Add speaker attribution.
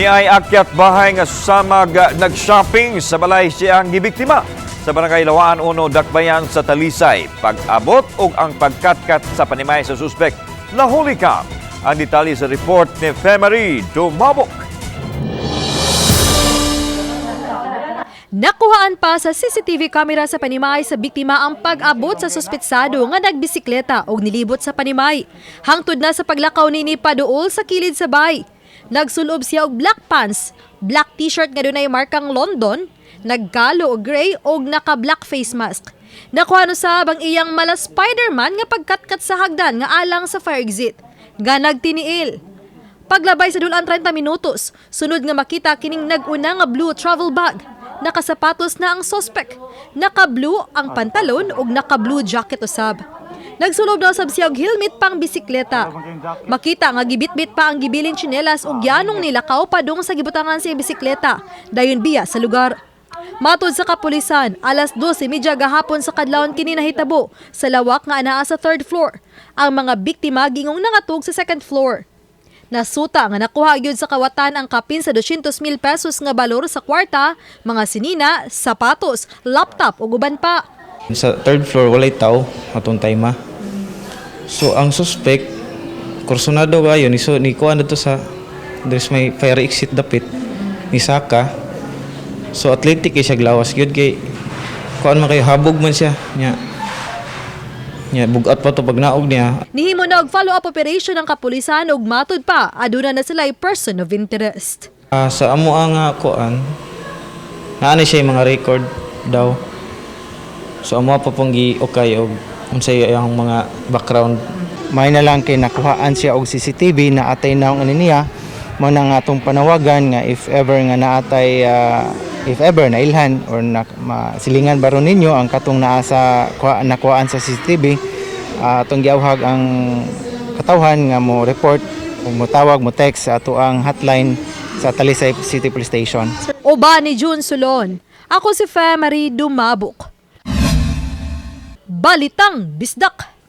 Speaker 1: Niay akyat bahay nga samag nag-shopping sa balay siyang gibiktima sa barangay Lawaan Uno, Dakbayan sa Talisay. Pag-abot ug ang pagkatkat sa panimay sa suspek nahuli ka. Ang detalye sa report ni Femari Dumabok.
Speaker 2: Nakuhaan pa sa CCTV camera sa Panimay sa biktima ang pag-abot sa suspetsado nga nagbisikleta o nilibot sa Panimay. Hangtod na sa paglakaw nini paduol sa kilid sa bay. Nagsulob siya og black pants, black t-shirt nga dunay markang London, nagkalo og gray og naka-black face mask. Nakuha no sa bang iyang mala Spider-Man nga pagkatkat sa hagdan nga alang sa fire exit. Nga nagtiniil. Paglabay sa dulan 30 minutos, sunod nga makita kining nag-una nga blue travel bag. Nakasapatos na ang suspect. Naka-blue ang pantalon ug naka-blue jacket usab. Nagsulob daw sab siya og helmet pang bisikleta. Makita nga gibitbit pa ang gibilin tsinelas ug yanong nilakaw padung sa gibutangan sa bisikleta. Dayon biya sa lugar. Matod sa kapulisan, alas 12:30 gahapon sa kadlawon kini nahitabo sa lawak nga anaa sa 3rd floor. Ang mga biktima gingong nangatog sa 2nd floor. Nasuta nga nakuha gyud sa kawatan ang kapin sa 200,000 pesos nga balor sa kwarta, mga sinina, sapatos, laptop ug uban pa.
Speaker 3: Sa 3rd floor walay tao atong time. So ang suspect kursunado kayo ni kuan dito sa there's may fire exit dapit ni Saka. So athletic siya glawas gyud kay kuan man kayo habog man siya nya bugat pa to pag naog niya.
Speaker 2: Nihimo na og follow-up operation ang kapulisan ug matud pa aduna na sila person of interest.
Speaker 3: Sa amo ang kuan naani siya mga record daw. So amo pa pong gi-okay og unsay ang mga background.
Speaker 4: May na lang kay nakuhaan siya og CCTV na atay naong ani niya mo nang atong panawagan nga if ever nga naatay if ever nailhan or silingan baron ninyo ang katong naa sa nakuhaan sa CCTV atong giawhag ang katawhan nga mo report o mo tawag mo text sa ato ang hotline sa Talisay City Police Station.
Speaker 2: Oba ni June Sulon. Ako si Femari Dumabok. Balitang Bisdak.